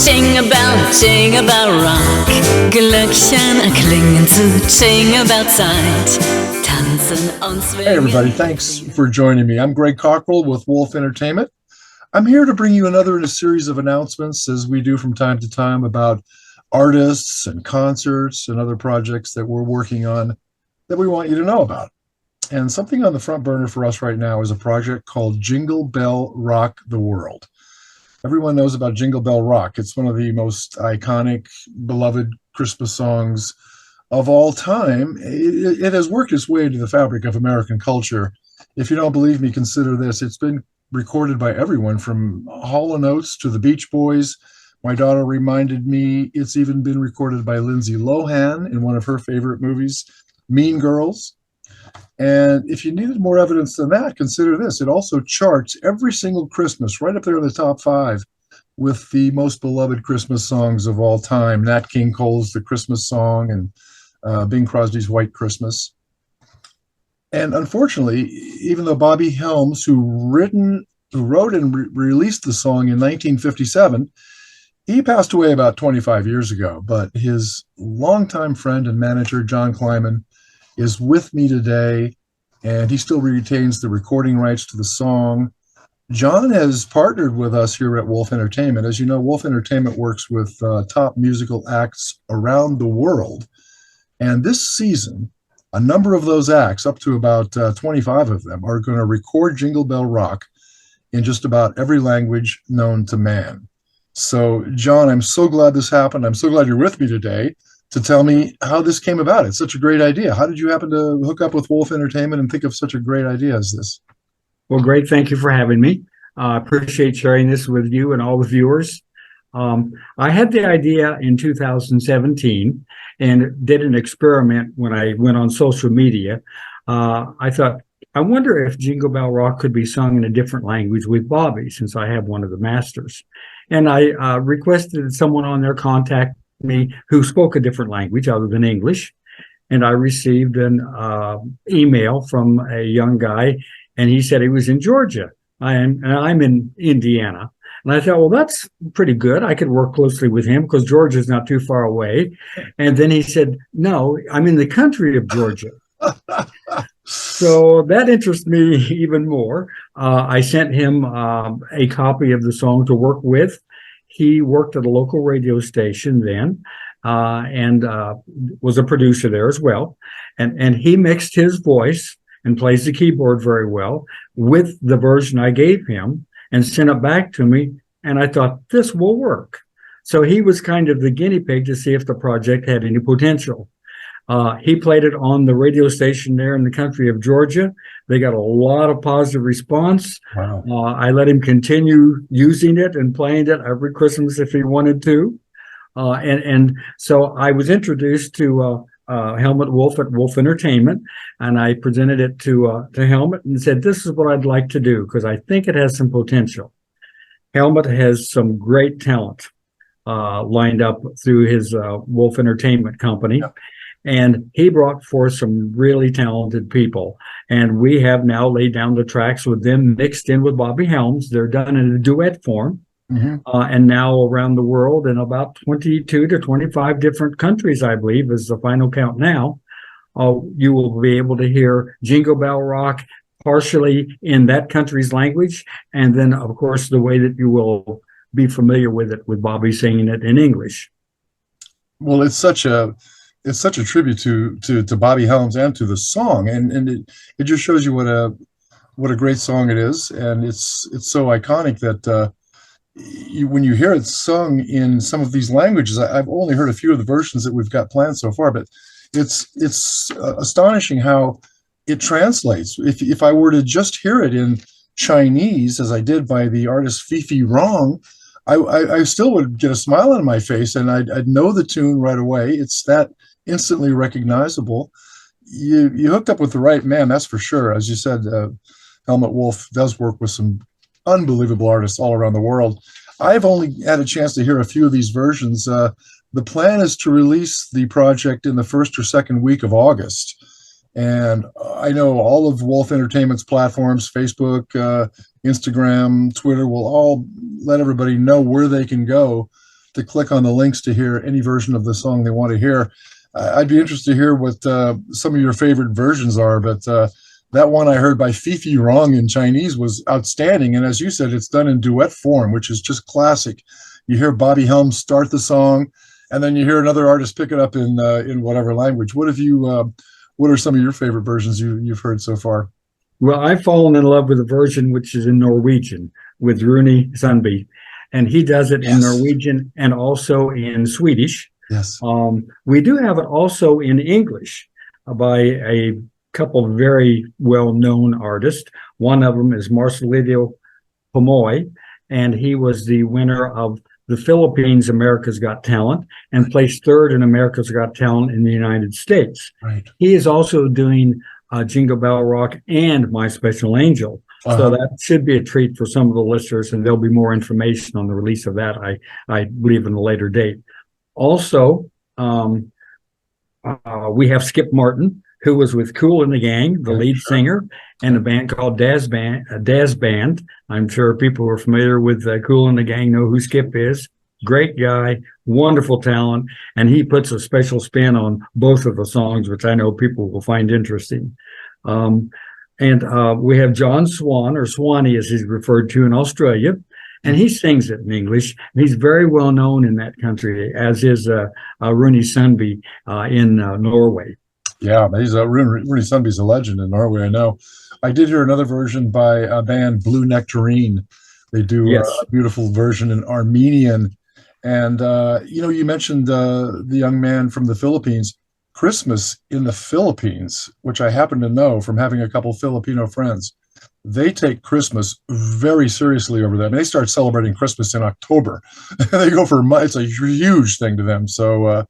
Jingle Bell Rock. Glöckchen klingen zu Jingle Bell Zeit. Tanzen uns Hey everybody, thanks for joining me. I'm Gregg Cockrell with Wolf Entertainment. I'm here to bring you another in a series of announcements, as we do from time to time, about artists and concerts and other projects that we're working on that we want you to know about. And something on the front burner for us right now is a project called Jingle Bell Rock the World. Everyone knows about Jingle Bell Rock. It's one of the most iconic, beloved Christmas songs of all time. It has worked its way into the fabric of American culture. If you don't believe me, consider this. It's been recorded by everyone from Hall & Oates to the Beach Boys. My daughter reminded me it's even been recorded by Lindsay Lohan in one of her favorite movies, Mean Girls. And if you needed more evidence than that, consider this. It also charts every single Christmas, right up there in the top 5, with the most beloved Christmas songs of all time. Nat King Cole's The Christmas Song and Bing Crosby's White Christmas. And unfortunately, even though Bobby Helms, who wrote and released the song in 1957, he passed away about 25 years ago. But his longtime friend and manager, John Kleiman, is with me today, and he still retains the recording rights to the song. John has partnered with us here at Wolf Entertainment. As you know, Wolf Entertainment works with top musical acts around the world. And this season, a number of those acts, up to about 25 of them, are going to record Jingle Bell Rock in just about every language known to man. So, John, I'm so glad this happened. I'm so glad you're with me today to tell me how this came about. It's such a great idea. How did you happen to hook up with Wolf Entertainment and think of such a great idea as this? Well, great. Thank you for having me. I appreciate sharing this with you and all the viewers. I had the idea in 2017 and did an experiment when I went on social media. I thought, I wonder if Jingle Bell Rock could be sung in a different language with Bobby, since I have one of the masters. And I requested someone on there contact me who spoke a different language other than English. And I received an email from a young guy, and he said he was in Georgia. And I'm in Indiana. And I thought, well, that's pretty good. I could work closely with him because Georgia's not too far away. And then he said, no, I'm in the country of Georgia. So that interests me even more. I sent him a copy of the song to work with. He worked at a local radio station then and was a producer there as well. And he mixed his voice and plays the keyboard very well with the version I gave him and sent it back to me. And I thought, this will work. So he was kind of the guinea pig to see if the project had any potential. He played it on the radio station there in the country of Georgia. They got a lot of positive response. Wow. I let him continue using it and playing it every Christmas if he wanted to. And so I was introduced to Helmut Wolf at Wolf Entertainment, and I presented it to Helmut and said, this is what I'd like to do because I think it has some potential. Helmut has some great talent lined up through his Wolf Entertainment company. Yep. And he brought forth some really talented people. And we have now laid down the tracks with them mixed in with Bobby Helms. They're done in a duet form. Mm-hmm. And now around the world in about 22 to 25 different countries, I believe, is the final count now. You will be able to hear Jingle Bell Rock partially in that country's language. And then, of course, the way that you will be familiar with it with Bobby singing it in English. Well, it's such a tribute to Bobby Helms and to the song, and it just shows you what a great song it is, and it's so iconic that when you hear it sung in some of these languages, I've only heard a few of the versions that we've got planned so far, but it's astonishing how it translates. If I were to just hear it in Chinese, as I did by the artist Fifi Rong, I still would get a smile on my face, and I'd know the tune right away. It's that instantly recognizable. You hooked up with the right man, that's for sure. As you said, Helmut Wolf does work with some unbelievable artists all around the world. I've only had a chance to hear a few of these versions. The plan is to release the project in the first or second week of August. And I know all of Wolf Entertainment's platforms, Facebook, Instagram, Twitter, will all let everybody know where they can go to click on the links to hear any version of the song they want to hear. I'd be interested to hear what some of your favorite versions are, but that one I heard by Fifi Rong in Chinese was outstanding. And as you said, it's done in duet form, which is just classic. You hear Bobby Helms start the song, and then you hear another artist pick it up in whatever language. What have you? What are some of your favorite versions you've heard so far? Well, I've fallen in love with the version which is in Norwegian with Rune Sundby, and he does it in Norwegian and also in Swedish. Yes. We do have it also in English by a couple of very well-known artists. One of them is Marcelino Pomoy, and he was the winner of the Philippines America's Got Talent and placed third in America's Got Talent in the United States. Right. He is also doing Jingle Bell Rock and My Special Angel. So that should be a treat for some of the listeners, and there'll be more information on the release of that, I believe, in a later date. Also, we have Skip Martin, who was with Kool and the Gang, the lead singer, and a band called Daz Band. I'm sure people who are familiar with Kool and the Gang know who Skip is. Great guy, wonderful talent, and he puts a special spin on both of the songs, which I know people will find interesting. And we have John Swan, or Swanee as he's referred to in Australia, and he sings it in English. He's very well known in that country, as is Rune Sundby in Norway. Yeah, he's Rune Sundby's a legend in Norway, I know. I did hear another version by a band, Blue Nectarine. They do a beautiful version in Armenian. And, you mentioned the young man from the Philippines. Christmas in the Philippines, which I happen to know from having a couple Filipino friends, they take Christmas very seriously over there. I mean, they start celebrating Christmas in October. They go for months. It's a huge thing to them. So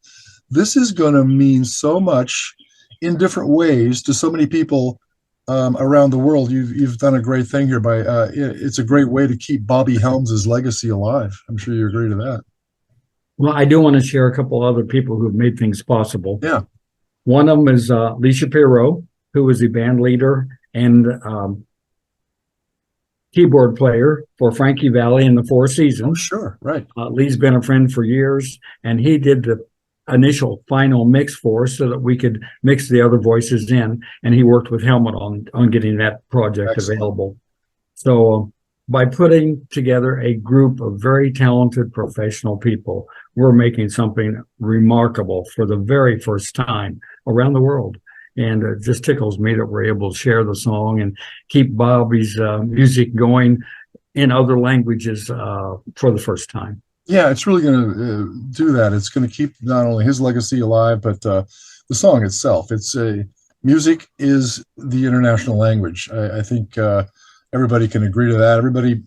this is going to mean so much in different ways to so many people around the world. You've done a great thing here by it's a great way to keep Bobby Helms' legacy alive. I'm sure you agree to that. Well, I do want to share a couple other people who have made things possible. Yeah. One of them is Lee Shapiro, who was the band leader and keyboard player for Frankie Valli in the Four Seasons. Oh, sure, right. Lee's been a friend for years, and he did the initial final mix for us so that we could mix the other voices in, and he worked with Helmut on getting that project available. So by putting together a group of very talented professional people, we're making something remarkable for the very first time around the world. And it just tickles me that we're able to share the song and keep Bobby's music going in other languages for the first time. Yeah, it's really going to do that. It's going to keep not only his legacy alive, but the song itself. Music is the international language. I think everybody can agree to that. Everybody,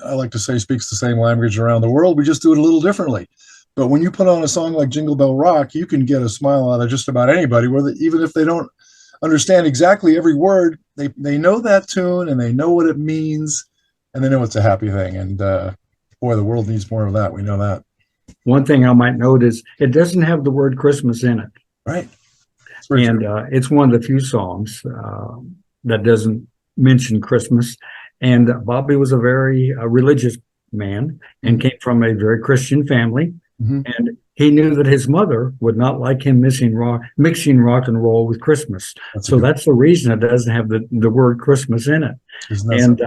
I like to say, speaks the same language around the world. We just do it a little differently. But when you put on a song like Jingle Bell Rock, you can get a smile out of just about anybody, even if they don't understand exactly every word, they know that tune and they know what it means, and they know it's a happy thing. And boy, the world needs more of that. We know that. One thing I might note is it doesn't have the word Christmas in it. Right. And it's one of the few songs that doesn't mention Christmas. And Bobby was a very religious man and came from a very Christian family. Mm-hmm. And he knew that his mother would not like him mixing rock and roll with Christmas. That's the reason it doesn't have the word Christmas in it. And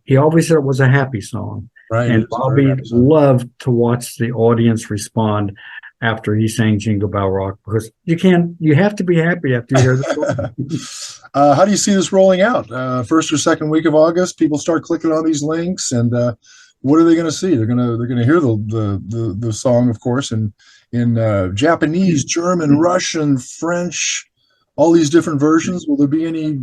he always said it was a happy song. Right. And Bobby loved to watch the audience respond after he sang Jingle Bell Rock, because you have to be happy after you hear the song. How do you see this rolling out? First or second week of August, people start clicking on these links, and what are they going to see? They're going to hear the song, of course, in Japanese, German, Russian, French, all these different versions. Will there be any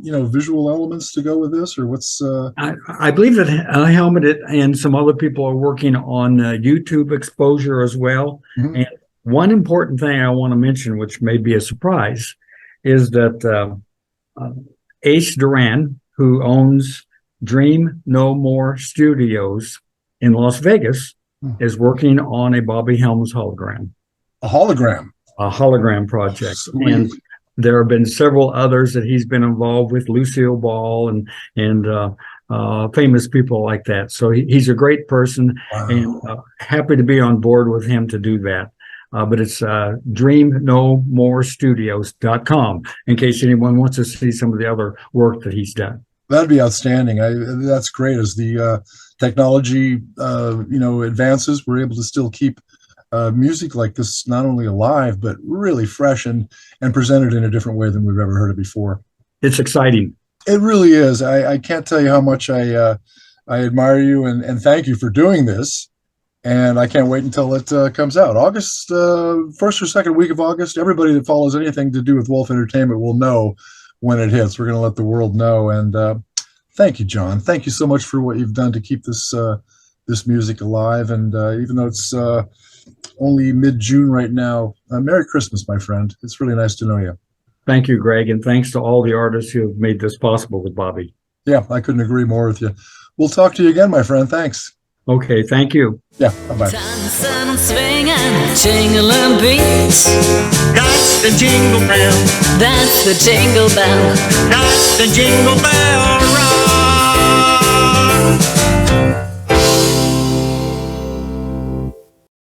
visual elements to go with this, or what's? I believe that Helmut and some other people are working on YouTube exposure as well. Mm-hmm. And one important thing I want to mention, which may be a surprise, is that Ace Duran, who owns Dream No More Studios in Las Vegas, is working on a Bobby Helms hologram. A hologram? A hologram project. Sweet. And there have been several others that he's been involved with, Lucille Ball and famous people like that. So he's a great person, Wow. and happy to be on board with him to do that. But it's dreamnomorestudios.com in case anyone wants to see some of the other work that he's done. That'd be outstanding. That's great. As the technology, advances, we're able to still keep music like this not only alive, but really fresh and presented in a different way than we've ever heard it before. It's exciting. It really is. I can't tell you how much I admire you and thank you for doing this. And I can't wait until it comes out. August, first or second week of August, everybody that follows anything to do with Wolf Entertainment will know when it hits. We're going to let the world know. And thank you, John. Thank you so much for what you've done to keep this music alive. And even though it's only mid-June right now, Merry Christmas, my friend. It's really nice to know you. Thank you, Greg. And thanks to all the artists who have made this possible with Bobby. Yeah, I couldn't agree more with you. We'll talk to you again, my friend. Thanks. Okay, thank you. Yeah, bye-bye. Tanzen und swingen, jingle and beat. That's the jingle bell. That's the jingle bell. That's the jingle bell.